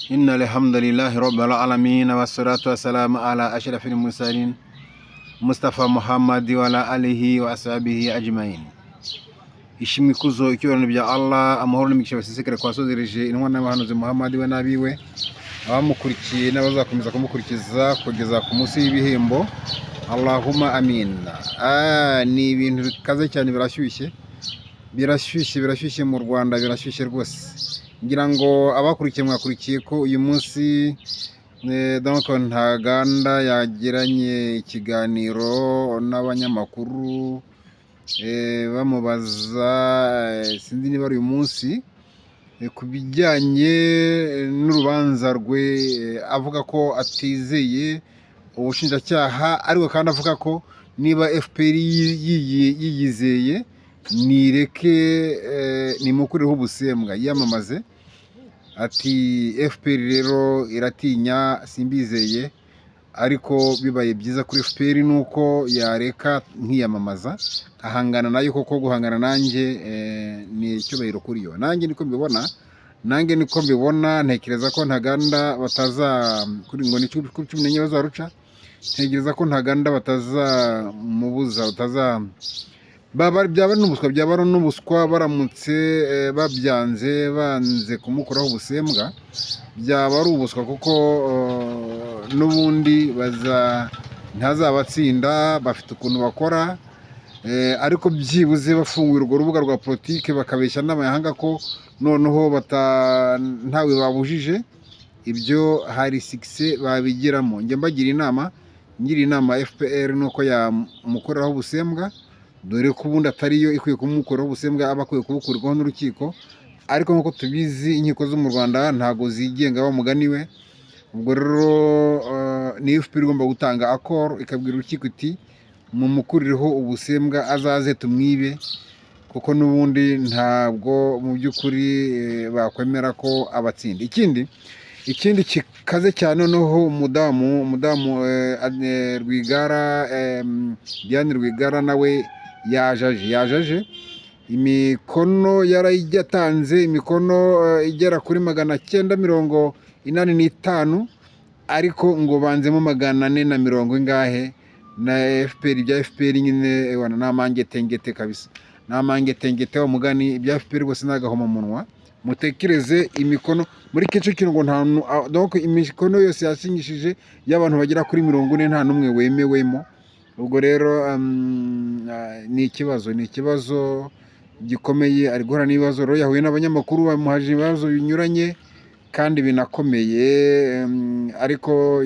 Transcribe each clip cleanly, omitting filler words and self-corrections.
إن الحمد لله رب العالمين والصلاة والسلام على أشرف المرسلين Mustafa Muhammad wa ala alihi wa ashabihi ajmain. Ishimikuzo ikiwa bya Allah amahoro n'imigisha basesekere kwasozereje intumwa n'abahanuzi Muhammad we nabiwe abamukurikiye n'abazakomeza kumukurikiza kugeza ku munsi y'ibihembo. Allahumma amin. Ni ibintu bikaze cyane, birashyushye mu Rwanda, birashyushye rwose. Ngira ngo abakurikiye mwakurikiye ko uyu munsi donc Ntaganda yagiranye ikiganiro n'abanyamakuru bamubaza sinzi niba uyu munsi ku bijyanye n'urubanza rwe, avuga ko atizeye ubushinjacyaha, ariko kandi avuga ko niba FPR yiyizeye nireke nimukureho ubusembwa yamamaze. Ati FPR rero iratinya, simbizeye, ariko bibaye byiza kuri FPR nuko yareka nkiyamamaza ahangana nayo, koko guhangana nanjye ni icyubahiro kuri yo. Nanjye niko mbibona, ntekereza ko Ntaganda bataza kuri ngo ni 14 bazaruca. Ntekereza ko Ntaganda batazamubuza, byaba n'ubuswa baramutse banze kumukuraho ubusembwa, byaba ari ubuswa kuko n'ubundi ntazabatsinda, bafite ukuntu bakora, ariko byibuze bafunguye urwo rubuga rwa politike bakabeshya n'amahanga ko noneho ntawe babujije, ibyo hari success babigiramo. Njye ngira inama FPR nuko yamukoreraho ubusembwa, dore ko ubundi atariyo ikwiye kumukuraho ubusembwa, aba akwiye kubukurwaho n'urukiko. Ariko nk'uko tubizi inkiko zo mu Rwanda ntago zigenga bamuganiwe. Ubwo rero ni FPR igomba gutanga accord, ikabwira urukiko iti mumukurireho ubusembwa azaze tumwibe, kuko n'ubundi ntabwo mu by'ukuri bakwemera ko abatsinda. Ikindi kikaze cyane noneho umudamu Rwigara, Diane Rwigara nawe yajaje imikono yarayitanze, imikono igera kuri 985, ariko ngo banzemo 440 ingahe na FPR. Ibya FPR nyine n'amangetengete kabisa, n'amangetengete wa mugani. Ibya FPR bose nagahoma munwa. Mutekereze imikono muri Kicukiro ngo donc imikono yose yasinyishije y'abantu bagera kuri 40 nta numwe wemewemo. Ubwo rero ni ikibazo gikomeye, ari guhura n'ibibazo. Rero yahuye n'abanyamakuru bamuhaje ibibazo binyuranye kandi binakomeye, ariko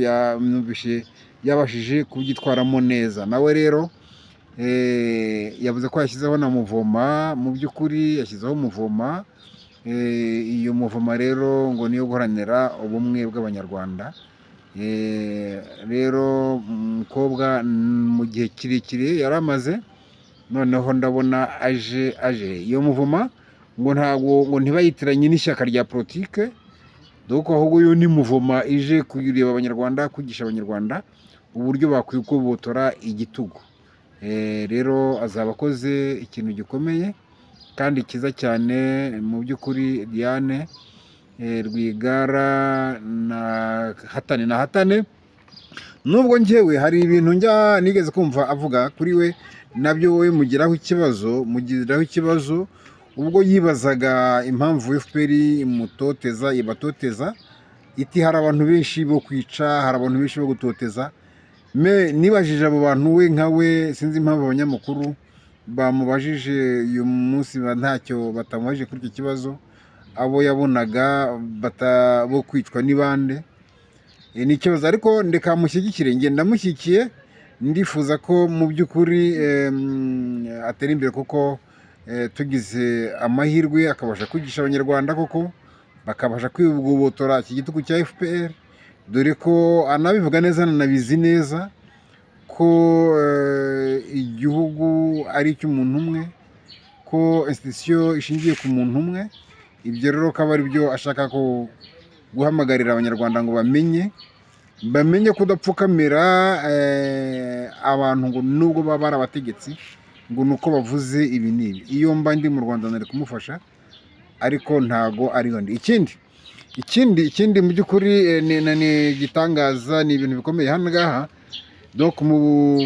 yabashije kubyitwaramo neza. Nawe rero yavuze ko yashyizeho na Muvoma, mu by'ukuri yashyizeho Muvoma. Iyo Muvoma rero ngo niyo guharanira ubumwe bw'Abanyarwanda. Rero umukobwa mu gihe kirekire yaramaze, noneho ndabona aje iyo Muvoma ngo ntibayitiranye n'ishyaka rya politike, doko ahubwo yo ni Muvoma ije kureba Abanyarwanda, kwigisha Abanyarwanda uburyo bakwiye kubotora igitugu. Rero azaba akoze ikintu gikomeye kandi kiza cyane mu by'ukuri. Diane Rwigara na hatane, nubwo njyewe hari ibintu nigeze kumva avuga kuri we, nabyo wowe mugiraho ikibazo ubwo yibazaga impamvu FPR ibatoteza iti hari abantu benshi bo kwica, hari abantu benshi bo gutoteza. Nibajije abo bantu we nkawe, sinzi impamvu abanyamakuru bamubajije uyu munsi ntacyo batamubajije kuri icyo kibazo. Abo yabonaga bo kwicwa ni bande? Ni ikibazo, ariko ndeka mushyigikire, njye ndamushyigikiye. Ndifuza ko mu by'ukuri atera imbere, kuko tugize amahirwe akabasha kwigisha Abanyarwanda, koko bakabasha kwigobotora iki gitugu cya FPR, dore ko anabivuga neza, anabizi neza ko igihugu ari icy'umuntu umwe, ko institution ishingiye ku muntu umwe. Ibyo rero akaba ari byo ashaka ko guhamagarira Abanyarwanda ngo bamenye kudapfukamira abantu ngo nubwo baba ari abategetsi, ngo nuko bavuze ibi n'ibi. Iyo mba ndi mu Rwanda nari kumufasha, ariko ntago ariho ndi. ikindi mu by'ukuri ni igitangaza, ni ibintu bikomeye hano ngaha. Donc mu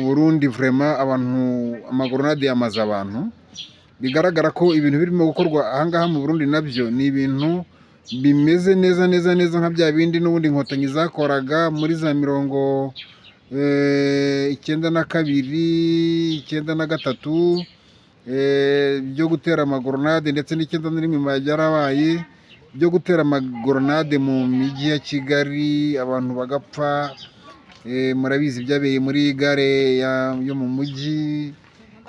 Burundi vraiment abantu amagoronade yamaze abantu, bigaragara ko ibintu birimo gukorwa aha ngaha mu Burundi nabyo ni ibintu bimeze neza nka bya bindi n'ubundi inkotanyi zakoraga muri za 92 93 byo gutera amagoronade, ndetse n'91 byarabaye byo gutera amagoronade mu mijyi ya Kigali, abantu bagapfa. Murabizi byabereye muri gare yo mu mujyi,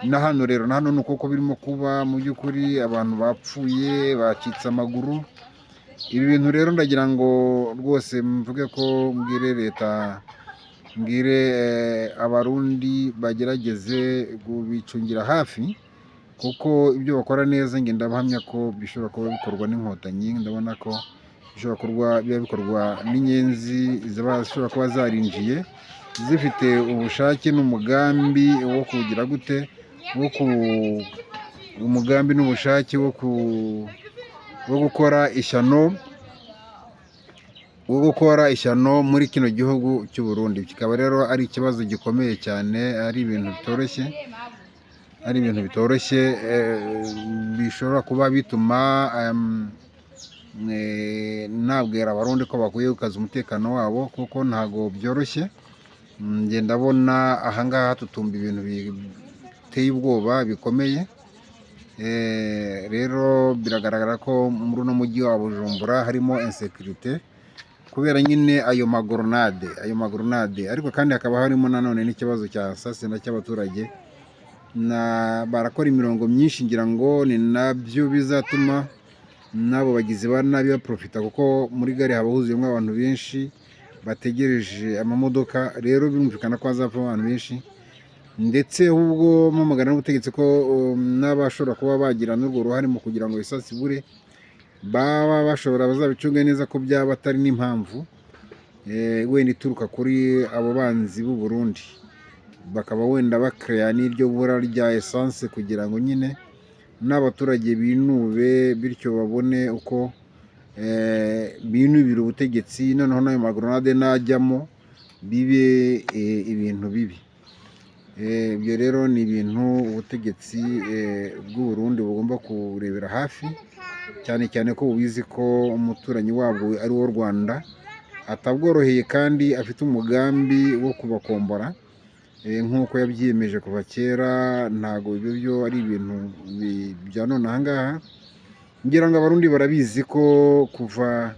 na hano rero na hano ni uko birimo kuba mu by'ukuri, abantu bapfuye bacitse amaguru. Ibi bintu rero ndagira ngo rwose mvuge ko mbwire leta, mbwire abarundi bagerageze kubicungira hafi, kuko ibyo bakora neza nge ndabahamya ko bishobora kuba bikorwa n'inkotanyi. Ndabona ko bishobora biba bikorwa n'inyenzi zishobora kuba zarinjiye zifite ubushake n'umugambi wo kugira gute, umugambi n'ubushake wo gukora ishyano muri kino gihugu cy'u Burundi. Kikaba rero ari ikibazo gikomeye cyane, ari ibintu bitoroshye, bishobora kuba bituma nabwira abarundi ko bakwiye gukaza umutekano wabo, kuko ntago byoroshye. Ndabona ahangaha tutumba ibintu biteye ubwoba bikomeye. Rero biragaragara ko muri uno mujyi wa Bujumbura harimo insécurité kubera nyine ayo magoronade. Ariko kandi hakaba harimo nanone n'ikibazo cya sasina cy'abaturage, barakora imirongo myinshi, ngira ngo ni nabyo bizatuma n'abo bagizi ba nabi baprofita, kuko muri gare haba huzuyemo abantu benshi bategereje amamodoka. Rero birumvikana ko hazapfa abantu benshi, ndetse ahubwo mpamagara n'ubutegetsi ko n'abashobora kuba bagira n'urwo ruhare mu kugira ngo isasi ibure, baba bashobora bazabicunge neza ko byaba atari n'impamvu wenda ituruka kuri abo banzi b'u Burundi, bakaba wenda bakreya n'iryo bura rya essence kugira ngo nyine n'abaturage binube, bityo babone uko binubira ubutegetsi, noneho n'ayo magoronade najyamo bibe ibintu bibi. Ibyo rero ni ibintu ubutegetsi bw'u Burundi bugomba kurebera hafi, cyane cyane ko bubizi ko umuturanyi wabwo ari wo Rwanda atabworoheye, kandi afite umugambi wo kubakombora nk'uko yabyiyemeje kuva kera. Ntago ibyo byo ari ibintu bya none aha ngaha. Ngira ngo abarundi barabizi ko kuva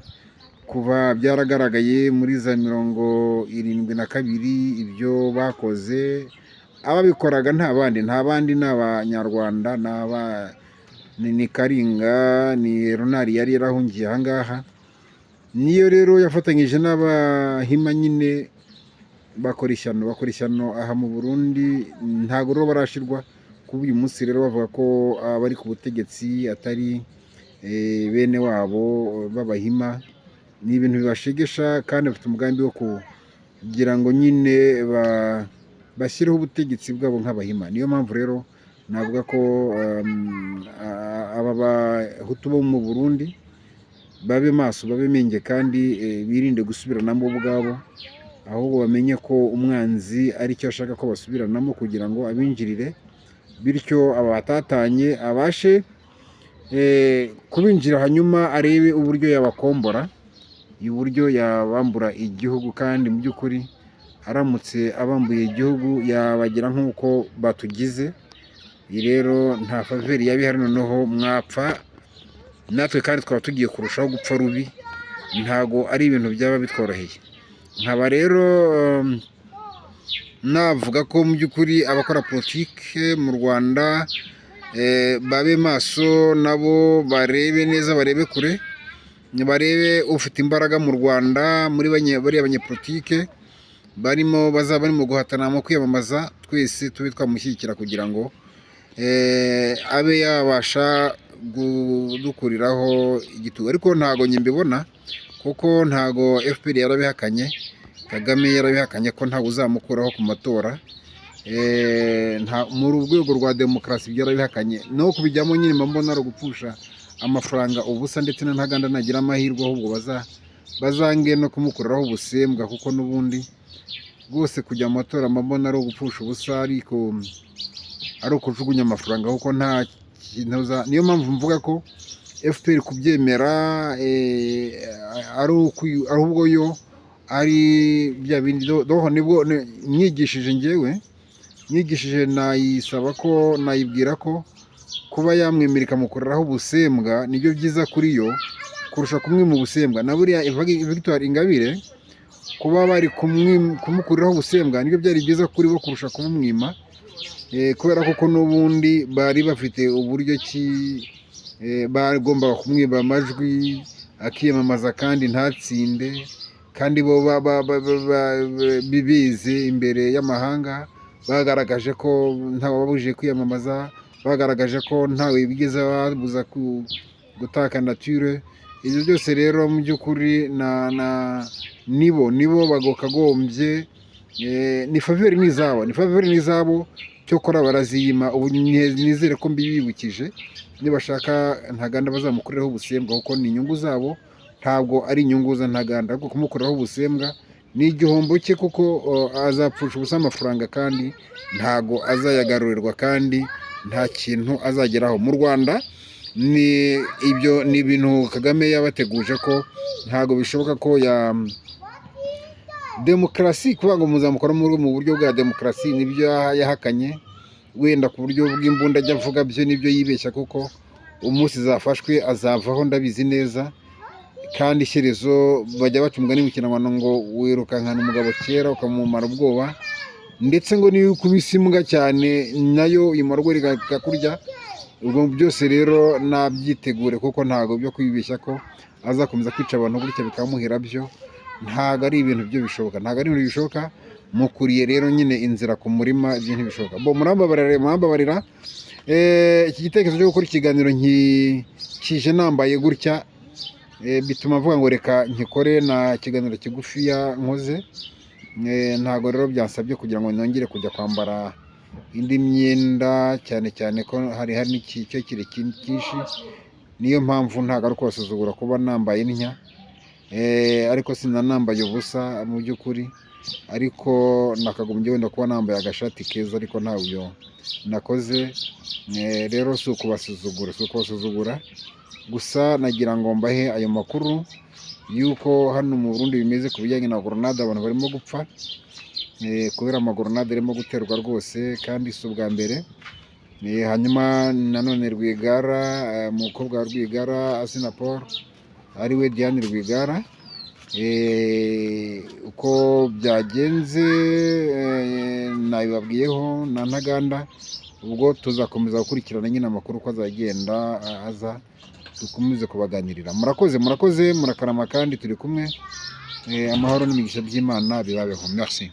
byaragaragaye muri za 72 ibyo bakoze, ababikoraga nta bandi ni Abanyarwanda, ni Karinga, ni Ronari yari yarahungiye aha ngaha. Niyo rero yafatanyije n'Abahima nyine bakora ishyano aha mu Burundi. Ntago rero barashirwa kuba uyu munsi rero bavuga ko abari ku butegetsi atari bene wabo b'Abahima. Ni ibintu bibashegesha, kandi bafite umugambi wo kugira ngo nyine bashyireho ubutegetsi bwabo nk'Abahima. Niyo mpamvu rero navuga ko aba Bahutu bo mu Burundi babe maso, babe menge, kandi birinde gusubiranamo ubwabo, ahubwo bamenye ko umwanzi ari cyo ashaka ko basubiranamo kugira ngo abinjirire, bityo aba batatanye abashe kubinjira, hanyuma arebe uburyo yabakombora, uburyo yabambura igihugu. Kandi mu by'ukuri aramutse abambuye igihugu yabagira nk'uko batugize. Rero nta faveri yabihari, noneho mwapfa natwe, kandi twaba tugiye kurushaho gupfa rubi. Ntago ari ibintu byaba bitworoheye. Nkaba rero navuga ko mu by'ukuri abakora politike mu Rwanda babe maso, nabo barebe neza, barebe kure, barebe ufite imbaraga mu Rwanda muri bariya abanyepolitike bazaba barimo guhatana mu kwiyamamaza. Twese tube twamushyigikira kugira ngo abe yabasha kudukuriraho igitugu. Ariko ntago mbibona, kuko ntago FPR yarabihakanye, Kagame yarabihakanye ko ntawe uzamukuraho ku matora. Mu rwego rwa demokarasi byarabihakanye, no kubijyamo nyine mbona ari ugupfusha amafaranga ubusa, ndetse na Ntaganda nagira amahirwe ahubwo bazange no kumukuriraho ubusembwa, kuko n'ubundi rwose kujya mu matora mbona ari ugupfusha ubusa, ariko ari ukujugunya amafaranga, kuko nta kintu. Niyo mpamvu mvuga ko FPR kubyemera ahubwo yo ari bya bindi doho. Nibwo nyigishije nayisaba ko nayibwira ko kuba yamwemera ikamukoreraho ubusembwa nibyo byiza kuri yo kurusha kumwima ubusembwa. Na buriya Victoire Ingabire kuba bari kumukuriraho ubusembwa nibyo byari byiza kuri bo kurusha kumumwima, kubera ko n'ubundi bari bafite uburyo ki bagombaga kumwiba amajwi akiyamamaza kandi ntatsinde, kandi bo bibize imbere y'amahanga, bagaragaje ko ntawababujije kwiyamamaza, bagaragaje ko ntawe bigeze babuza gutaka nature. Ibyo byose rero mu by'ukuri nibo bagokagombye, ni faveri n'izabo cyokora baraziyima. Ubu nizere ko mbibibukije, nibashaka Ntaganda bazamukuriraho ubusembwa, kuko ni inyungu zabo, ntabwo ari inyungu za Ntaganda. Ahubwo kumukuriraho ubusembwa ni igihombo cye, kuko azapfusha ubusa amafaranga kandi ntago azayagarurirwa, kandi nta kintu azageraho. Mu Rwanda ni ibintu Kagame yabateguje ko ntago bishoboka ko demokarasi kuvuga ngo muzamukora mu buryo bwa demokarasi, nibyo yahakanye. Wenda ku buryo bw'imbunda ajya avuga byo nibyo yibeshya, kuko umunsi zafashwe azavaho ndabizi neza. Kandi ishyerezo bajya baca umugani mu Kinyarwanda ngo wirukankana umugabo kera ukamumara ubwoba, ndetse ngo niyo ukubise imbwa cyane nayo imarwa ikakurya. Ubwo byose rero nabyitegure, kuko ntago byo kwibeshya ko azakomeza kwica abantu gutya bikamuhira, byo ntago ari ibintu byo bishoboka. Mukuriye rero nyine inzira ku murima, ibyo ntibishoboka. Murambabarira iki gitekerezo cyo gukora ikiganiro kije nambaye gutya, bituma avuga ngo reka nkikore na kiganiro kigufiya nkoze. Ntago rero byansabye kugira ngo nongere kujya kwambara indi myenda, cyane cyane ko hari n'icyo cyinshi. Niyo mpamvu ntago ari kubasuzugura kuba nambaye ntya, ariko sinanambaye ubusa mu by'ukuri. Ariko nakagombye wenda kuba nambaye agashati keza, ariko ntabyo nakoze. Rero si ukubasuzugura, gusa nagira ngo mbahe ayo makuru yuko hano mu Burundi bimeze ku bijyanye na grenade. Abantu barimo gupfa kubera amagrenade arimo guterwa rwose, kandi si ubwa mbere. Hanyuma nanone Rwigara, umukobwa wa Rwigara Assinapol Paul ariwe Diane Rwigara, uko byagenze nabibabwiyeho na Ntaganda. Ubwo tuzakomeza gukurikirana nyine amakuru uko azagenda aza, dukomeze kubaganirira. Murakoze murakarama, kandi turi kumwe. Amahoro n'imigisha by'Imana bibabeho. Merci.